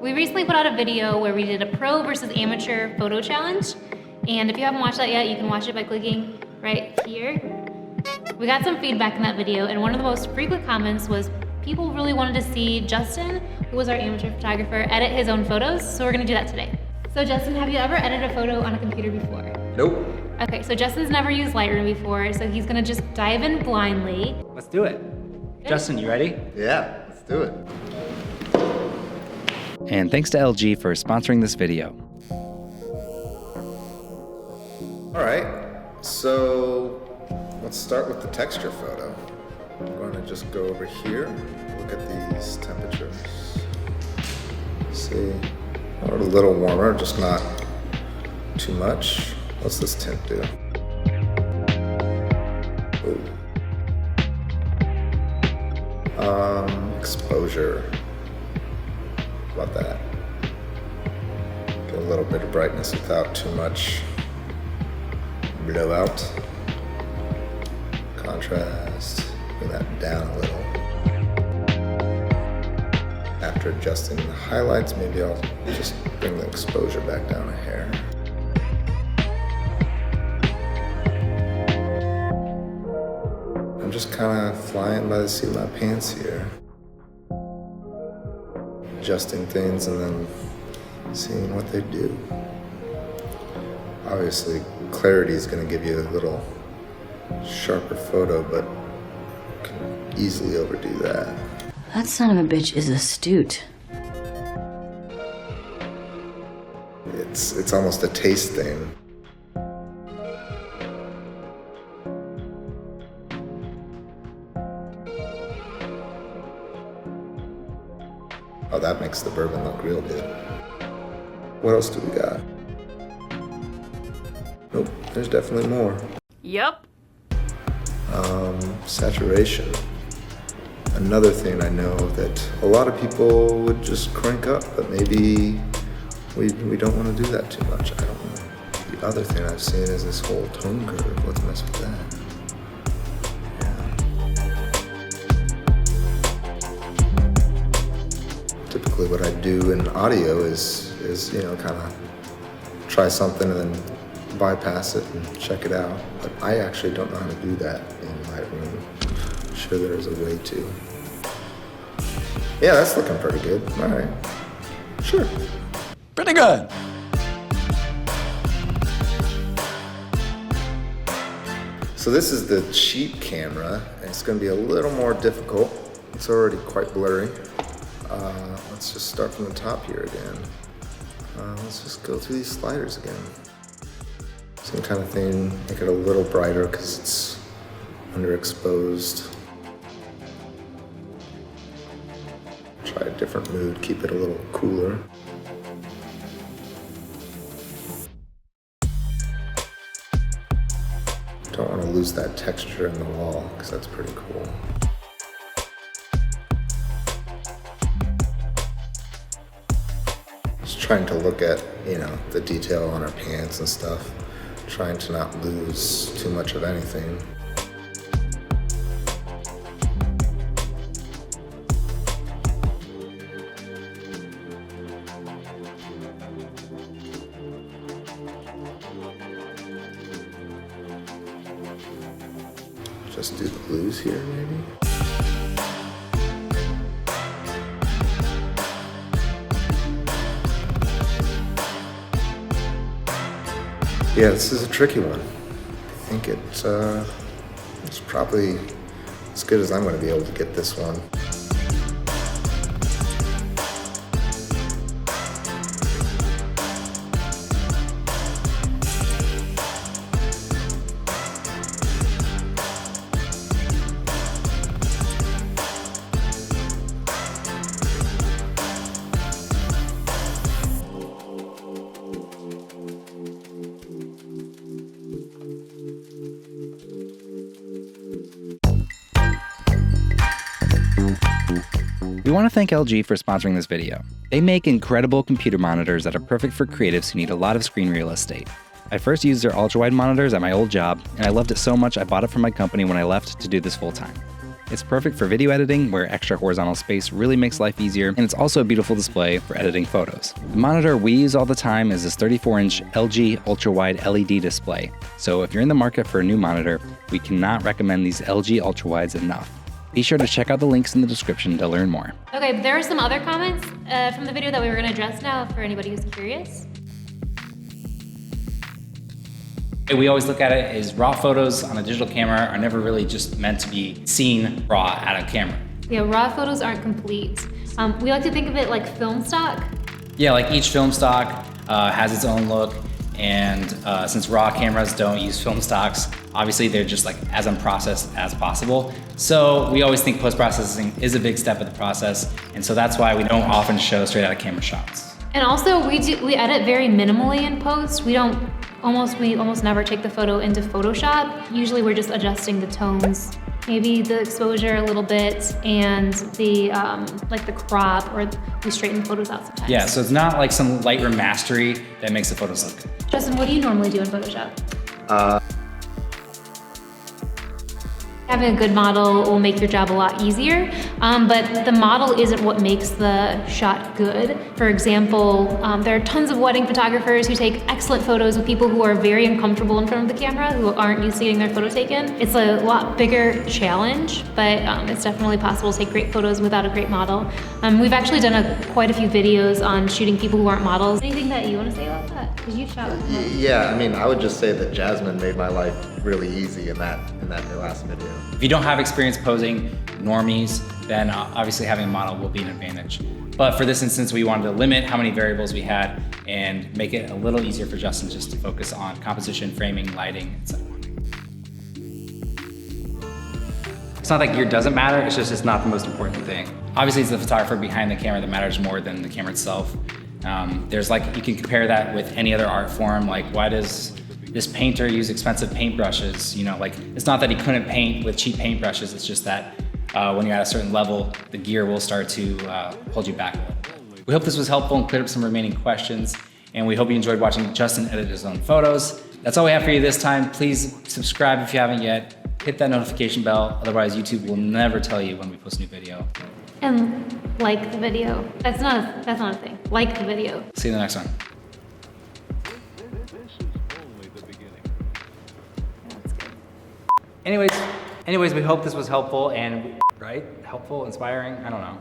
We recently put out a video where we did a pro versus amateur photo challenge. And if you haven't watched that yet, you can watch it by clicking right here. We got some feedback in that video, and one of the most frequent comments was people really wanted to see Justin, who was our amateur photographer, edit his own photos, so we're gonna do that today. So Justin, have you ever edited a photo on a computer before? Nope. Okay, so Justin's never used Lightroom before, so he's gonna just dive in blindly. Let's do it. Justin, you ready? Yeah, let's do it. And thanks to LG for sponsoring this video. All right, so let's start with the texture photo. I'm going to just go over here, look at these temperatures. See, a little warmer, just not too much. What's this tint do? Ooh. Exposure. How about that? Get a little bit of brightness without too much blowout. Contrast, bring that down a little. After adjusting the highlights, maybe I'll just bring the exposure back down a hair. I'm just kind of flying by the seat of my pants here. Adjusting things and then seeing what they do. Obviously, clarity is going to give you a little sharper photo, but you can easily overdo that. That son of a bitch is astute. It's almost a taste thing. Oh, that makes the bourbon look real good. What else do we got? Nope, there's definitely more. Yup. Saturation. Another thing I know that a lot of people would just crank up, but maybe we don't want to do that too much. I don't know. The other thing I've seen is this whole tone curve. Let's mess with that. Typically what I do in audio is kind of try something and then bypass it and check it out. But I actually don't know how to do that in Lightroom. I'm sure there's a way to. Yeah, that's looking pretty good. All right. Sure. Pretty good. So this is the cheap camera, and it's going to be a little more difficult. It's already quite blurry. Let's just start from the top here again. Let's just go through these sliders again. Same kind of thing, make it a little brighter because it's underexposed. Try a different mood, keep it a little cooler. Don't want to lose that texture in the wall because that's pretty cool. Just trying to look at, the detail on our pants and stuff. Trying to not lose too much of anything. Just do the blues here, maybe? Yeah, this is a tricky one. I think it's probably as good as I'm going to be able to get this one. We want to thank LG for sponsoring this video. They make incredible computer monitors that are perfect for creatives who need a lot of screen real estate. I first used their ultra-wide monitors at my old job, and I loved it so much I bought it from my company when I left to do this full-time. It's perfect for video editing, where extra horizontal space really makes life easier, and it's also a beautiful display for editing photos. The monitor we use all the time is this 34-inch LG ultra-wide LED display. So if you're in the market for a new monitor, we cannot recommend these LG ultra-wides enough. Be sure to check out the links in the description to learn more. Okay, there are some other comments from the video that we were gonna address now for anybody who's curious. We always look at it as raw photos on a digital camera are never really just meant to be seen raw at a camera. Yeah, raw photos aren't complete. We like to think of it like film stock. Yeah, like each film stock has its own look, and since raw cameras don't use film stocks, obviously they're just like as unprocessed as possible. So we always think post-processing is a big step of the process, and so that's why we don't often show straight out of camera shots. And also we edit very minimally in post. We almost never take the photo into Photoshop. Usually we're just adjusting the tones, maybe the exposure a little bit, and the like the crop, or we straighten the photos out sometimes. Yeah, so it's not like some light remastery that makes the photos look good. Justin, what do you normally do in Photoshop? Having a good model will make your job a lot easier, but the model isn't what makes the shot good. For example, there are tons of wedding photographers who take excellent photos with people who are very uncomfortable in front of the camera, who aren't used to getting their photo taken. It's a lot bigger challenge, but it's definitely possible to take great photos without a great model. We've actually done quite a few videos on shooting people who aren't models. Anything that you want to say about that? Because you shot with models. Yeah, I mean, I would just say that Jasmine made my life really easy in that last video. If you don't have experience posing normies, then obviously having a model will be an advantage. But for this instance, we wanted to limit how many variables we had and make it a little easier for Justin just to focus on composition, framing, lighting, etc. It's not that gear doesn't matter, it's just it's not the most important thing. Obviously, it's the photographer behind the camera that matters more than the camera itself. There's like, you can compare that with any other art form, like why does this painter use expensive paintbrushes? You know, like it's not that he couldn't paint with cheap paintbrushes, it's just that when you're at a certain level, the gear will start to hold you back a little bit. We hope this was helpful and cleared up some remaining questions, and we hope you enjoyed watching Justin edit his own photos. That's all we have for you this time. Please subscribe if you haven't yet. Hit that notification bell, otherwise YouTube will never tell you when we post a new video. And like the video. That's not a thing. Like the video. See you in the next one. Anyways, we hope this was helpful and, right? Helpful, inspiring, I don't know.